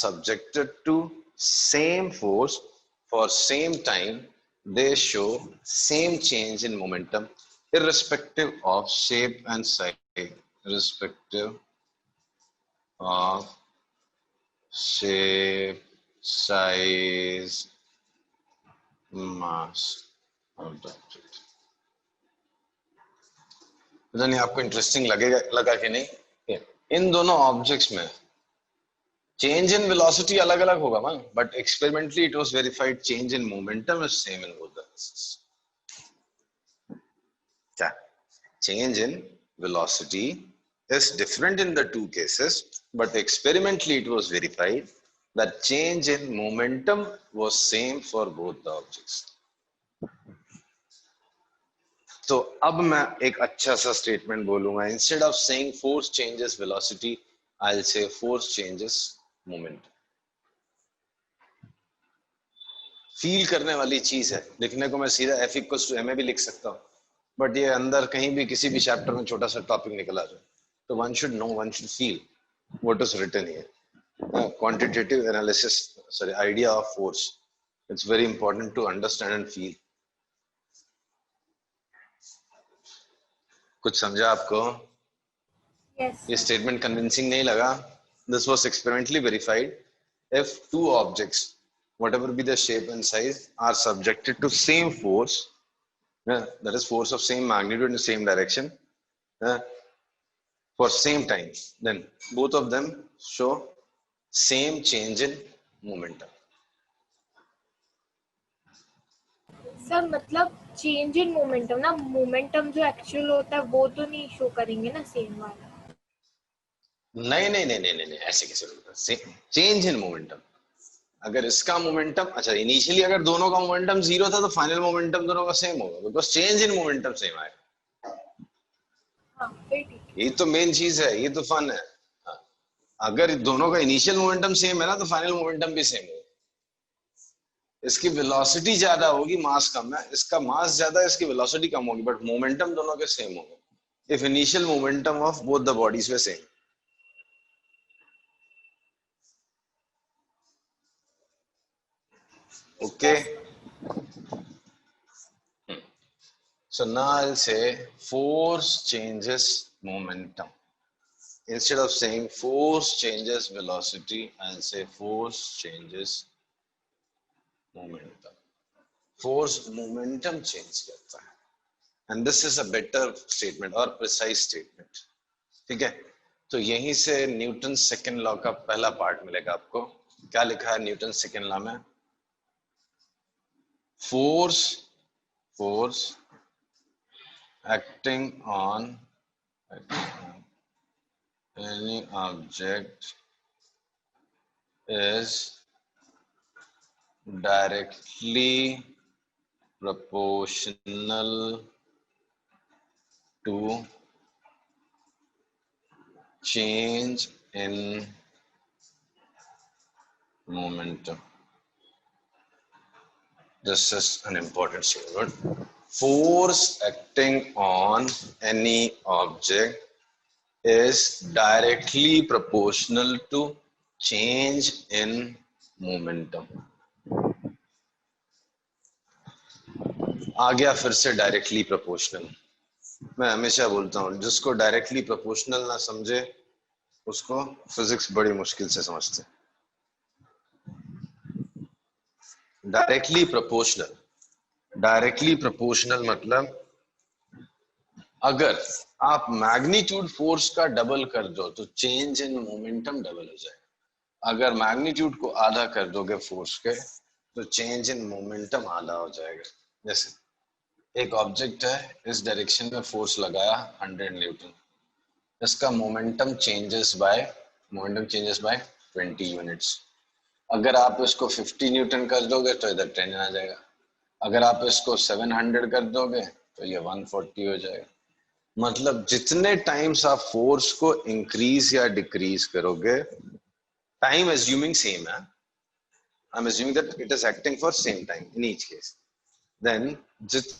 subjected to same force for same time, they show same change in momentum irrespective of shape and size. Irrespective of shape, size, mass of the object. पता नहीं आपको interesting लगा कि नहीं? इन दोनों objects में change in velocity अलग अलग होगा ना, but experimentally it was verified change in momentum is same in both the cases. क्या change in velocity is different in the two cases, but experimentally it was verified that change in momentum was same for both the objects. तो अब मैं एक अच्छा सा statement बोलूंगा. Instead of saying force changes velocity, I will say force changes momentum. Feel करने वाली चीज है. लिखने को मैं सीधा F इक्वल्स टू ma भी लिख सकता हूँ, बट ये अंदर कहीं भी किसी भी चैप्टर में छोटा सा टॉपिक निकल आ जाए, तो one should know, one should feel what is written here. Quantitative analysis, sorry, idea of force. It's very important to understand and feel. कुछ समझा आपको? Yes. ये statement convincing नहीं लगा? This was experimentally verified. If two objects, whatever be the shape and size, are subjected to same force, that is force of same magnitude in the same direction, for same time, then both of them show same change in momentum. Sir मतलब change in momentum ना, momentum जो actual होता है वो तो नहीं show करेंगे ना सेम वाला. नहीं नहीं नहीं नहीं नहीं, ऐसे कैसे होगा? Change in momentum. अगर इसका मोमेंटम, अच्छा इनिशियली अगर दोनों का मोमेंटम जीरो था तो फाइनल मोमेंटम दोनों का सेम होगा, because change in momentum same आएगा. हाँ फिर ठीक. ये तो मेन चीज है, ये तो फन है. अगर दोनों का इनिशियल मोमेंटम सेम है ना, तो फाइनल मोमेंटम भी सेम होगा. इसकी वेलोसिटी ज्यादा होगी, मास कम है. इसका मास ज्यादा है, इसकी वेलोसिटी कम होगी, बट मोमेंटम दोनों के सेम होंगे if initial momentum of both the bodies way same. Okay. So now I'll say force changes momentum. Instead of saying force changes velocity, I'll say force changes momentum. Force momentum change करता है. And this is a better statement or precise statement. ठीक है? तो यहीं से Newton second law का पहला part मिलेगा आपको. क्या लिखा है न्यूटन सेकेंड लॉ में? force acting on any object is directly proportional to change in momentum. This is an important statement. Force acting on any object is directly proportional to change in momentum. आ गया फिर से directly proportional. मैं हमेशा बोलता हूँ, जिसको directly proportional ना समझे उसको फिजिक्स बड़ी मुश्किल से समझते. डायरेक्टली प्रोपोर्शनल मतलब अगर आप मैग्नीट्यूड फोर्स का डबल कर दो तो चेंज इन मोमेंटम डबल हो जाएगा. अगर मैग्नीट्यूड को आधा कर दोगे फोर्स के तो चेंज इन मोमेंटम आधा हो जाएगा. जैसे एक ऑब्जेक्ट है, इस डायरेक्शन में फोर्स लगाया 100 न्यूटन, इसका मोमेंटम चेंजेस बाय 20 यूनिट्स. अगर आप इसको 50 न्यूटन कर दोगे तो इधर 10 आ जाएगा. अगर आप इसको 700 कर दोगे तो ये 140 हो जाएगा. मतलब जितने टाइम्स आप फोर्स को इंक्रीज या डिक्रीज करोगे, टाइम अज्यूमिंग सेम है, I am assuming that it is acting for same time in each case, then जित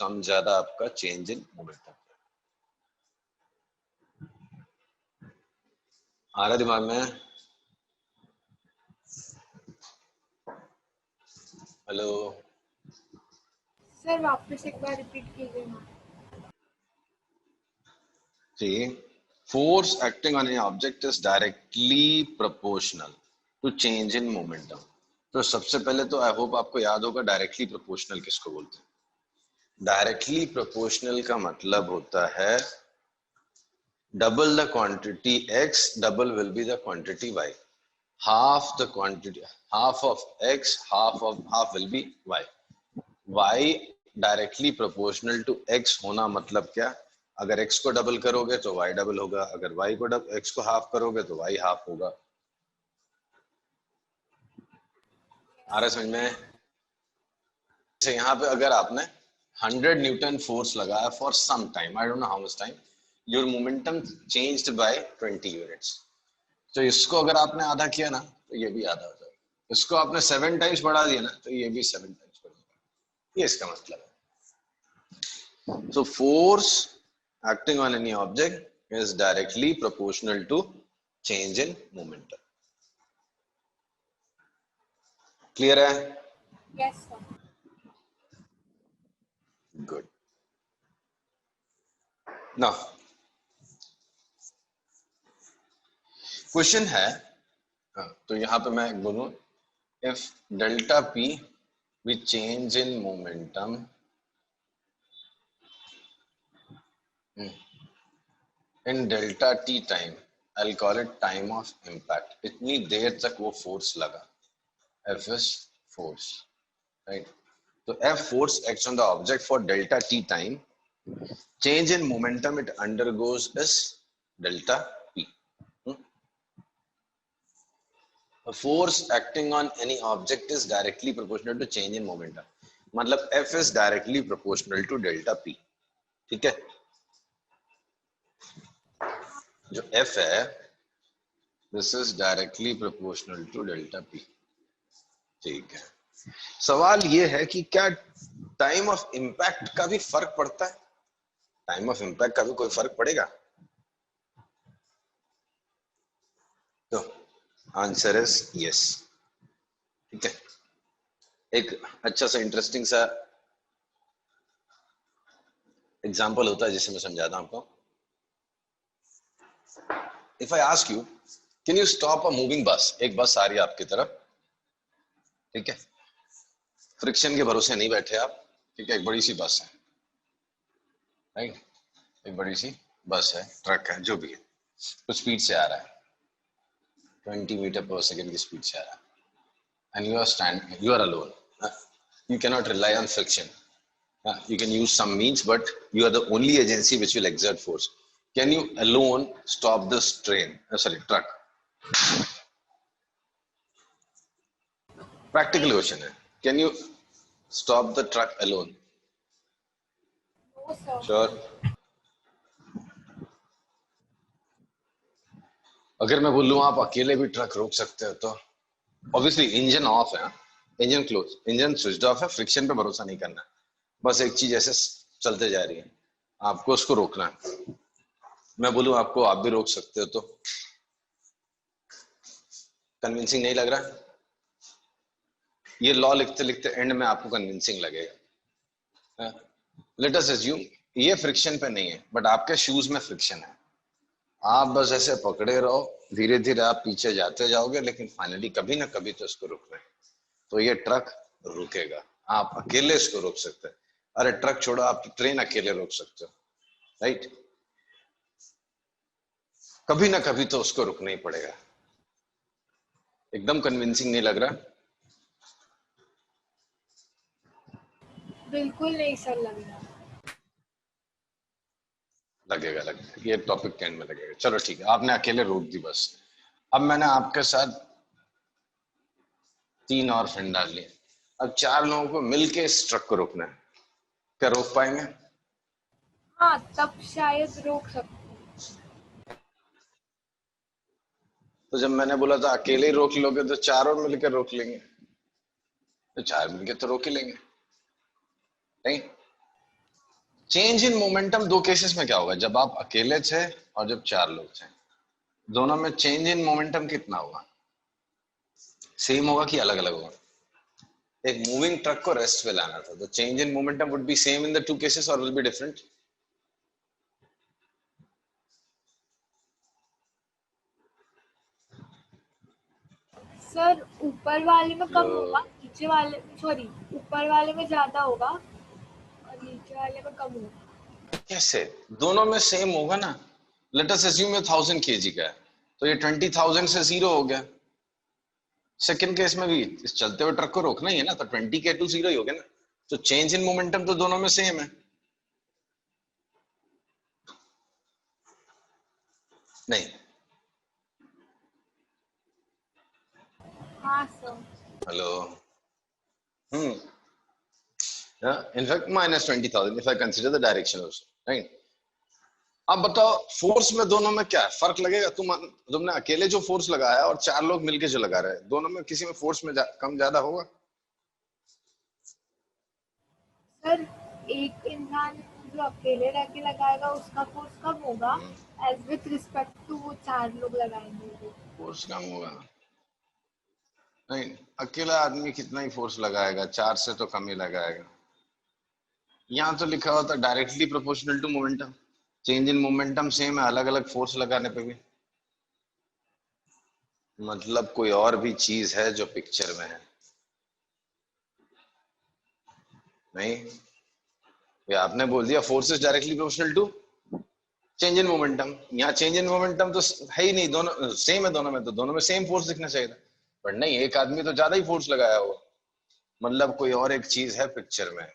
कम ज्यादा आपका चेंज इन मोमेंटम. आ रहा दिमाग में? हेलो सर वापस एक बार रिपीट कीजिए ना। जी, force acting on an object is directly proportional to change in momentum. तो सबसे पहले तो आई होप आपको याद होगा डायरेक्टली प्रोपोर्शनल किसको बोलते हैं। डायरेक्टली प्रोपोर्शनल का मतलब होता है double the quantity x double will be the quantity y, half the quantity, half of x half will be y. y directly proportional to x होना मतलब क्या? अगर x को डबल करोगे तो y डबल होगा, अगर y को x को हाफ करोगे तो y हाफ होगा। आ रहा समझ में? जैसे यहाँ पे अगर आपने 100 न्यूटन फोर्स लगाया for some time, I don't know how much time, your momentum changed by 20 units. तो इसको अगर आपने आधा किया ना तो ये भी आधा हो जाएगा, इसको आपने 7 टाइम्स बढ़ा दिया ना तो ये भी 7 टाइम्स बढ़ेगा। ये इसका मतलब है। So force acting on any object is directly proportional to change in momentum. Clear है? Yes sir. Good. Now, question है, तो यहाँ पे मैं बोलूँ if delta p we change in momentum in delta t time, I'll call it time of impact. इतनी देर तक वो फोर्स लगा, F is force, right? So F force acts on the object for delta t time. Change in momentum it undergoes is delta p. A force acting on any object is directly proportional to change in momentum. मतलब F is directly proportional to delta p. ठीक है? जो F है, this is directly proportional to delta p. ठीक है। सवाल ये है कि क्या टाइम ऑफ इम्पैक्ट का भी फर्क पड़ता है? टाइम ऑफ इम्पैक्ट का भी कोई फर्क पड़ेगा? तो आंसर इज यस। ठीक है, एक अच्छा सा इंटरेस्टिंग सा एग्जांपल होता है जिसे मैं समझाता हूं आपको। If I ask you can you stop a moving बस, एक बस आ रही है आपकी तरफ, ठीक है, फ्रिक्शन के भरोसे नहीं बैठे आप, ठीक है, एक बड़ी सी बस है, राइट, एक बड़ी सी बस है, ट्रक है, जो भी है, कुछ स्पीड से आ रहा है, 20 मीटर पर सेकेंड की स्पीड से आ रहा है, and you are alone. You cannot rely on friction. You can use some means, but you are the only agency which will exert force. Can you alone stop this truck? Practical question है. Can you stop the truck alone? No sir. Sure. अगर मैं बोलूं आप अकेले भी truck रोक सकते हो तो ऑब्वियसली इंजन ऑफ है, engine close, engine switch off है, फ्रिक्शन पे भरोसा नहीं करना, बस एक चीज ऐसे चलते जा रही है, आपको उसको रोकना है। मैं बोलूं आपको आप भी रोक सकते हो तो कन्विंसिंग नहीं लग रहा? ये लॉ लिखते लिखते एंड में आपको कन्विंसिंग लगेगा। लेट अस अज्यूम ये फ्रिक्शन पे नहीं है बट आपके शूज में फ्रिक्शन है, आप बस ऐसे पकड़े रहो, धीरे धीरे आप पीछे जाते जाओगे, लेकिन फाइनली कभी ना कभी तो इसको रुकना है, तो ये ट्रक रुकेगा। आप अकेले इसको रोक सकते हैं, अरे ट्रक छोड़ो, आप ट्रेन अकेले रोक सकते हो, राइट? कभी ना कभी तो उसको रुकना ही पड़ेगा। एकदम कन्विंसिंग नहीं लग रहा? बिल्कुल नहीं सर लग रहा। लगेगा, ये टॉपिक के एंड में लगेगा। चलो ठीक है, आपने अकेले रोक दी बस, अब मैंने आपके साथ 3 और फ्रेंड डाल लिए, अब 4 लोगों को मिलके इस ट्रक को रोकना है, क्या रोक पाएंगे? हाँ तब शायद रोक सकते। तो जब मैंने बोला था अकेले रोक लोगे तो 4 और मिलकर रोक लेंगे, तो 4 मिलकर तो रोक ही लेंगे, नहीं? चेंज इन मोमेंटम 2 केसेस में क्या होगा, जब आप अकेले थे और जब 4 लोग थे, दोनों में चेंज इन मोमेंटम कितना होगा? सेम होगा कि अलग अलग होगा? एक मूविंग ट्रक को रेस्ट पे लाना था, तो change in momentum would be same in the two cases और विल बी डिफरेंट? सर ऊपर वाले में कम होगा, हेलो, नीचे वाले सॉरी ऊपर वाले में ज्यादा होगा और नीचे वाले में कम होगा। कैसे? दोनों में सेम होगा ना। लेट अस अज्यूम ये 1000 kg का है, तो ये 20,000 से जीरो हो गया। सेकंड केस में भी इस चलते हुए ट्रक को रोकना ही है ना, तो 20 के 2 जीरो ही हो गया ना। तो चेंज इन मोमेंटम तो दोनों में सेम है। नहीं? हाँ sir. Hello. Hmm. In fact -20,000 if I consider the direction also, right? अब बताओ, फोर्स में दोनों में क्या है? फर्क लगेगा? तुमने अकेले जो फोर्स लगाया और चार लोग मिलके जो लगा रहे हैं, दोनों में किसी में फोर्स में कम ज्यादा होगा? सर एक इंसान जो अकेले रह के लगाएगा उसका फोर्स कम होगा एज विथ रिस्पेक्ट टू वो चार लोग लगाएंगे वो। फोर्स कम होगा? नहीं, अकेला आदमी कितना ही फोर्स लगाएगा, चार से तो कम ही लगाएगा। यहाँ तो लिखा होता directly proportional to momentum. Change in momentum same है, अलग अलग फोर्स लगाने पे भी। मतलब कोई और भी चीज है जो पिक्चर में है? नहीं, ये आपने बोल दिया force is directly proportional to change in momentum. यहाँ चेंज इन मोमेंटम तो है ही नहीं, दोनों सेम है। दोनों में तो दोनों में सेम फोर्स दिखना चाहिए था, पर नहीं, एक आदमी तो ज्यादा ही फोर्स लगाया होगा। मतलब कोई और एक चीज है पिक्चर में।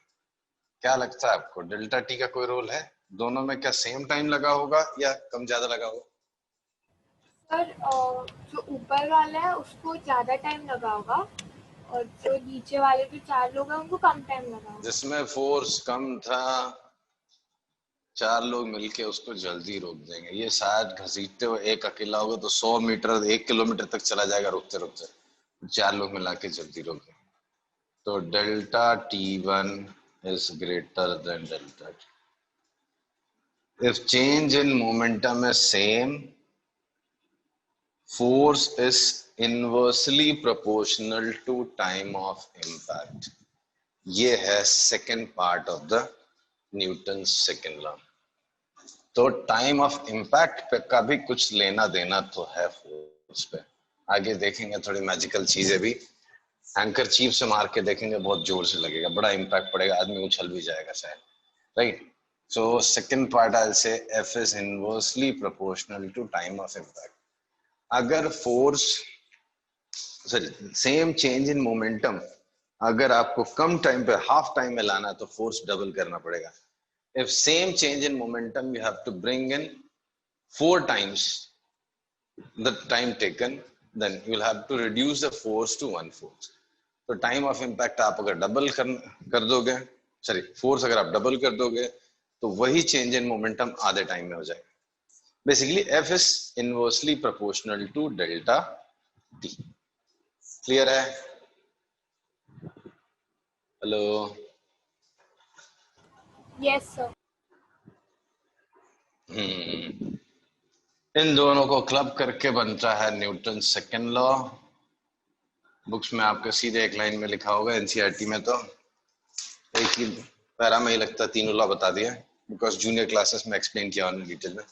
क्या लगता है आपको, डेल्टा टी का कोई रोल है? दोनों में क्या सेम टाइम लगा होगा या कम ज्यादा लगा होगा? सर जो ऊपर वाला है उसको ज्यादा टाइम लगा होगा और जो नीचे वाले जो चार लोग हैं उनको कम टाइम लगा होगा। जिसमें फोर्स कम था, चार लोग मिलके उसको जल्दी रोक देंगे। ये शायद घसीटते हुए एक अकेला होगा तो 100 मीटर 1 किलोमीटर तक चला जाएगा रोकते रोकते। चार लोग मिला के जल्दी रोक देंगे। तो delta T1 is greater than delta T. If change in momentum is same, force is inversely proportional to time of impact. ये है second part of the Newton second law. तो टाइम ऑफ इम्पैक्ट पे का भी कुछ लेना देना तो है फोर्स पे। आगे देखेंगे थोड़ी मैजिकल चीजें भी। एंकर चीफ से मार के देखेंगे, बहुत जोर से लगेगा, बड़ा इम्पैक्ट पड़ेगा, आदमी उछल भी जाएगा शायद, right? So second part I'll say F is inversely proportional to time of impact. अगर force sorry same change in momentum अगर आपको कम टाइम पे हाफ टाइम में लाना है तो फोर्स डबल करना पड़ेगा। If same change in momentum you have to bring in 4 times the time taken, then you'll have to reduce the force to 1/4. तो टाइम ऑफ इम्पैक्ट आप अगर डबल कर दोगे, सॉरी फोर्स अगर आप डबल कर दोगे, तो वही चेंज इन मोमेंटम आधे टाइम में हो जाएगा। Basically F is inversely proportional to delta T. Clear है? हेलो। Yes sir. इन दोनों को क्लब करके बनता है न्यूटन सेकेंड लॉ। बुक्स में आपके सीधे एक लाइन में लिखा होगा, एनसीईआरटी में तो एक ही पैरा में ही लगता, तीनों लॉ बता दिया, बिकॉज जूनियर क्लासेस में एक्सप्लेन किया उन्होंने डिटेल में।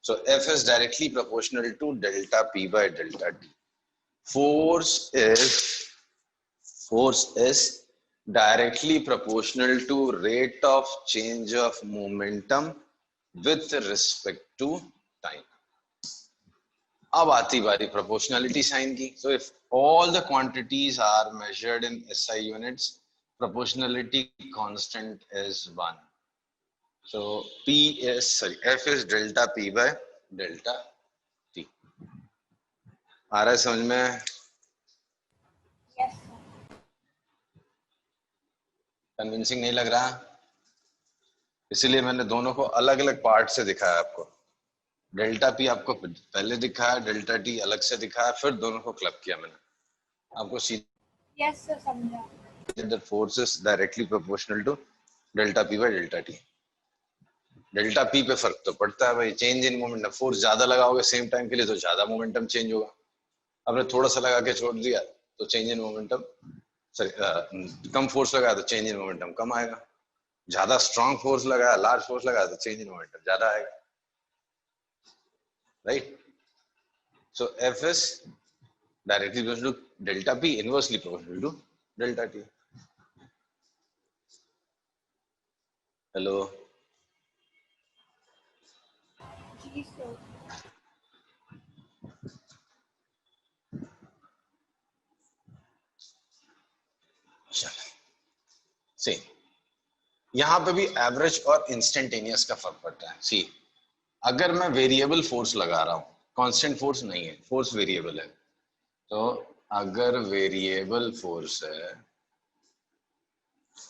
So F is directly proportional to delta P by delta T. force is force is directly proportional to rate of change of momentum with respect to time. अब आती बारी proportionality sign की। So if all the quantities are measured in SI units, proportionality constant is 1. So F is delta P by delta T. आ रहा है समझ में? Yes sir. Convincing नहीं लग रहा? इसीलिए मैंने दोनों को अलग अलग पार्ट से दिखाया आपको। डेल्टा पी आपको पहले दिखाया, डेल्टा टी अलग से दिखाया, फिर दोनों को क्लब किया मैंने आपको। यस सर समझा। that force is directly proportional to delta P by delta T. Delta P पे फर्क तो पड़ता है भाई, चेंज इन मोमेंटम। फोर्स ज्यादा लगाओगे सेम टाइम के लिए तो ज्यादा मोमेंटम चेंज होगा, आपने थोड़ा सा लगा के छोड़ दिया तो चेंज इन मोमेंटम, सॉरी कम फोर्स लगाया तो चेंज इन मोमेंटम कम आएगा, ज्यादा स्ट्रॉन्ग फोर्स लगाया, लार्ज फोर्स लगाया तो चेंज इन मोमेंटम ज्यादा आएगा, right. So F is directly proportional to delta P, inversely proportional to delta T. Hello, जी सर। सी यहाँ पे भी एवरेज और इंस्टेंटेनियस का फर्क पड़ता है। सी अगर मैं वेरिएबल फोर्स लगा रहा हूँ, कांस्टेंट फोर्स नहीं है, फोर्स वेरिएबल है, तो अगर वेरिएबल फोर्स है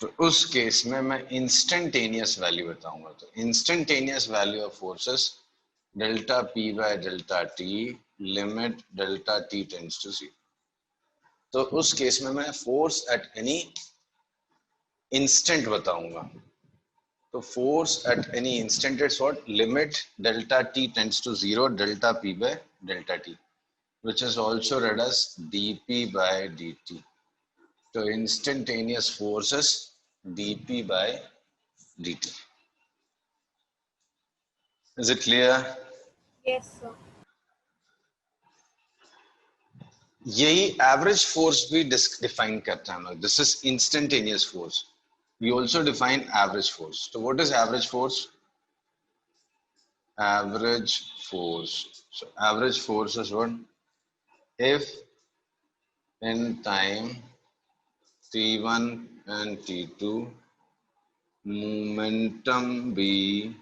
तो उस केस में मैं इंस्टेंटेनियस वैल्यू बताऊंगा। तो instantaneous value of forces delta P by delta t limit delta t tends to 0। तो उस केस में मैं फोर्स एट एनी इंस्टेंट बताऊंगा। तो force at any instant is what, limit delta t tends to 0 delta P by delta t, which is also read as dp by dt. So instantaneous force is dp by dt. Is it clear? Yes sir. यही average force भी define करता है। This is instantaneous force. We also define average force. So what is average force? Average force. So average force is what? If in time t1 and t2 momentum be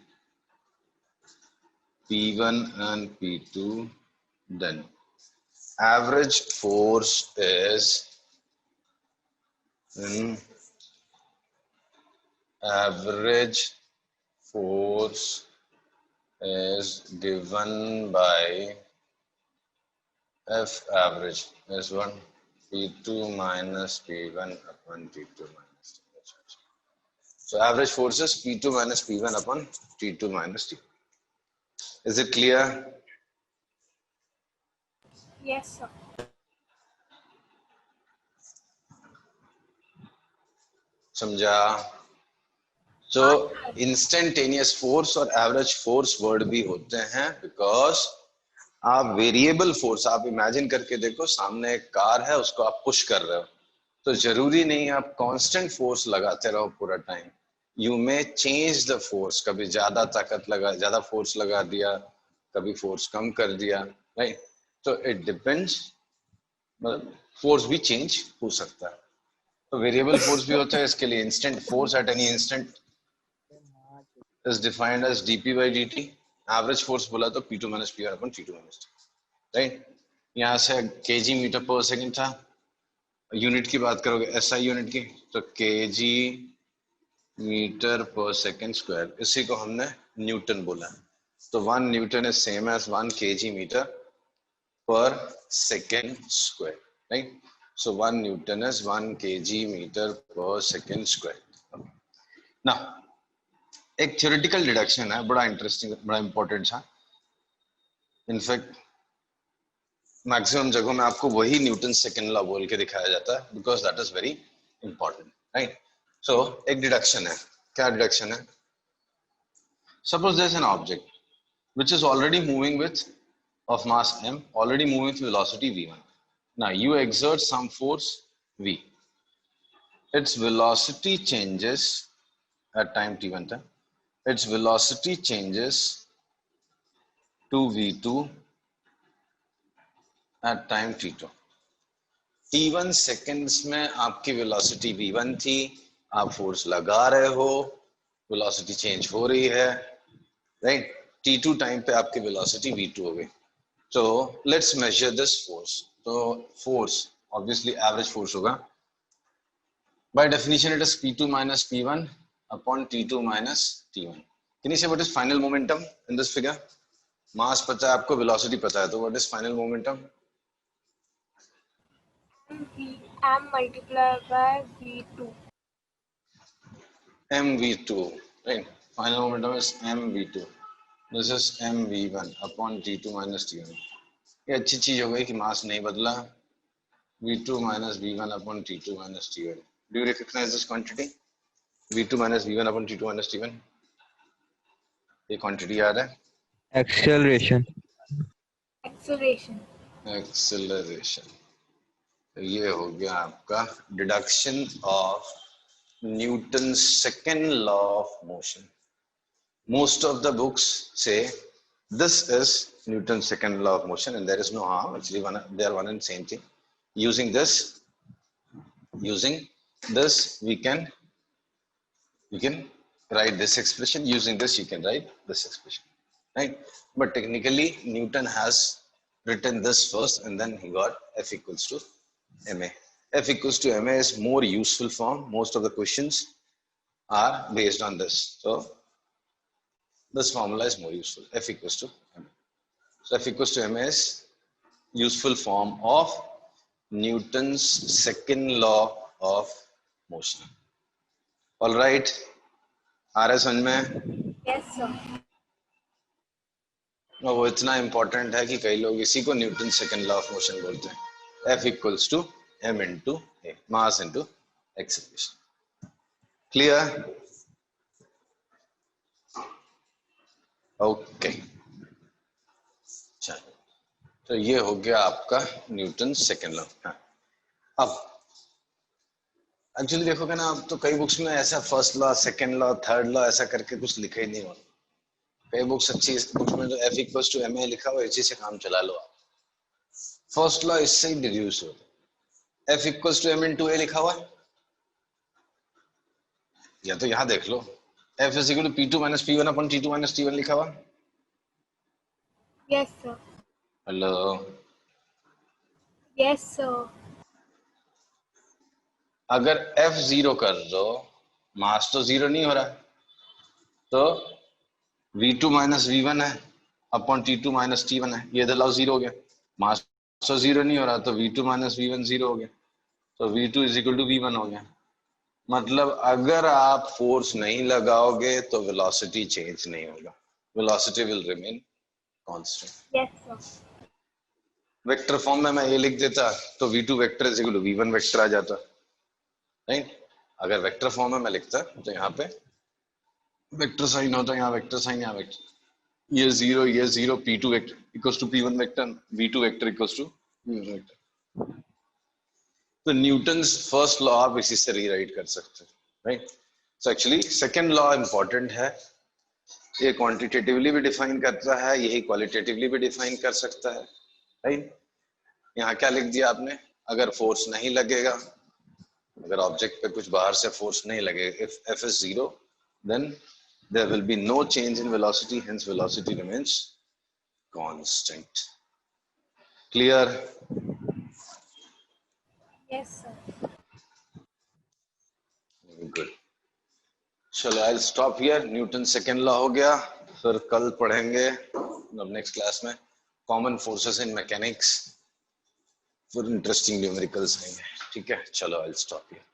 P1 and P2, then average force is average force is given by F average is 1 P2 minus P1 upon T2 minus T. So average force is P2 minus P1 upon T2 minus T. Is it clear? Yes sir. समझा? तो instantaneous force और average force word भी होते हैं because आप variable force, आप imagine करके देखो सामने एक कार है, उसको आप पुश कर रहे हो, तो जरूरी नहीं आप कांस्टेंट फोर्स लगाते रहो पूरा time. You may change the force, कभी ज्यादा ताकत लगा, ज्यादा फोर्स लगा दिया, कभी फोर्स कम कर दिया, राइट। तो इट डिपेंड्स, मतलब फोर्स भी चेंज हो सकता है। तो वेरिएबल फोर्स भी होता है, इसके लिए instant force at any instant is defined as dp by dt. Average force बोला तो p2 minus p1 upon t2 minus t, right. यहाँ से kg मीटर पर सेकंड था, यूनिट की बात करोगे एसआई यूनिट की, तो kg metre per second square, इसी को हमने न्यूटन बोला। तो 1 newton is same as 1 kg metre per second square, right. So 1 newton is 1 kg metre per second square. Now एक थ्योरेटिकल डिडक्शन है, बड़ा इंटरेस्टिंग, बड़ा इंपॉर्टेंट था। इनफैक्ट मैक्सिमम जगहों में आपको वही न्यूटन सेकंड लॉ बोल के दिखाया जाता है because that is very important, right. So एक डिडक्शन है, क्या डिडक्शन है? Suppose there is an object which is already moving with of mass m, already moving with velocity v1. Now you exert some force v, its velocity changes at time t1 time, its velocity changes to v2 at time t2. t1 seconds में आपकी velocity v1 थी, आप force लगा रहे हो, velocity change हो रही है, राइट। t2 टाइम पे आपकी वेलोसिटी v2 हो गई। तो लेट्स मेजर दिस फोर्स। तो फोर्स ऑब्वियसली एवरेज फोर्स होगा, by definition it is p2 minus p1 upon t2 minus t1. Can you say what is final momentum in this figure? मास पता है आपको, velocity पता है, तो what is final momentum? m multiplied by v2. mv2, right? Final momentum is mv2, this is mv1 upon t2 minus t1। ये अच्छी चीज हो गई कि मास नहीं बदला, v2 minus v1 upon t2 minus t1। Do you recognise this quantity v2 minus v1 upon t2 minus t1? ये quantity याद है? एक्सेलरेशन। एक्सेलरेशन। एक्सेलरेशन। तो ये हो गया आपका deduction of Newton's second law of motion. Most of the books say this is Newton's second law of motion, and there is no harm. Actually, they are one and same thing. Using this, we can write this expression. Using this, you can write this expression, right? But technically, Newton has written this first, and then he got F equals to ma. F equals to ma is more useful form. Most of the questions are based on this. So this formula is more useful. F equals to ma. So F equals to ma is useful form of Newton's second law of motion. All right. आ रहा है समझ में? Yes sir. वो इतना important है कि कई लोग इसी को Newton second law of motion बोलते हैं। F equals to m into a, mass into acceleration. Clear? Okay चलो, तो ये हो गया आपका न्यूटन सेकेंड लॉ। अब एक्चुअली देखोगे ना, अब तो कई बुक्स में ऐसा first law, second law, third law ऐसा करके कुछ लिखा ही नहीं हुआ। कई बुक्स अच्छी बुक्स में तो F इक्वल्स टू ma लिखा हुआ, इसी से काम चला लो आप। फर्स्ट लॉ इससे ही डिड्यूस होता है। F equals to m into a लिखा हुआ, या तो यहाँ देख लो F is equal to P2 minus P1 upon T2 minus T1 लिखा हुआ। Yes sir. Hello, Yes sir. अगर F जीरो कर दो, मास तो जीरो नहीं हो रहा, तो V2 माइनस V1 है अपॉन T2 माइनस T1 है, ये तो जीरो हो गया। मास तो जीरो नहीं हो रहा, तो V2 माइनस V1 जीरो हो गया, तो V2 is equal to V1 हो गया। मतलब अगर आप फोर्स नहीं लगाओगे तो वेलोसिटी चेंज नहीं होगा, velocity will remain constant. Yes sir. Vector form में मैं ये लिख देता तो V2 vector is equal to V1 vector आ जाता, राइट? अगर वेक्टर फॉर्म में मैं लिखता तो यहाँ पे वेक्टर साइन होता, यहाँ वेक्टर साइन, यहाँ वेक्टर, ये zero, P2 vector equals to P1 vector, V2 vector equals to V1 vector. तो न्यूटन्स फर्स्ट लॉ आप इसी से रीराइट कर सकते हैं, right? So actually second law important है, ये क्वांटिटेटिवली भी डिफाइन करता है, यही क्वालिटेटिवली भी डिफाइन कर सकता है, राइट? यहाँ क्या लिख दिया आपने? अगर फोर्स नहीं लगेगा, अगर ऑब्जेक्ट पे कुछ बाहर से फोर्स नहीं लगेगा, if F is 0, then there will be no change in velocity, hence velocity remains constant. Clear? Yes sir. Good. चलो, I'll stop here. Newton second law हो गया, फिर कल पढ़ेंगे अब नेक्स्ट क्लास में कॉमन फोर्सेस इन मैकेनिक्स, फिर interesting numericals आएंगे। ठीक है, चलो, I'll stop here.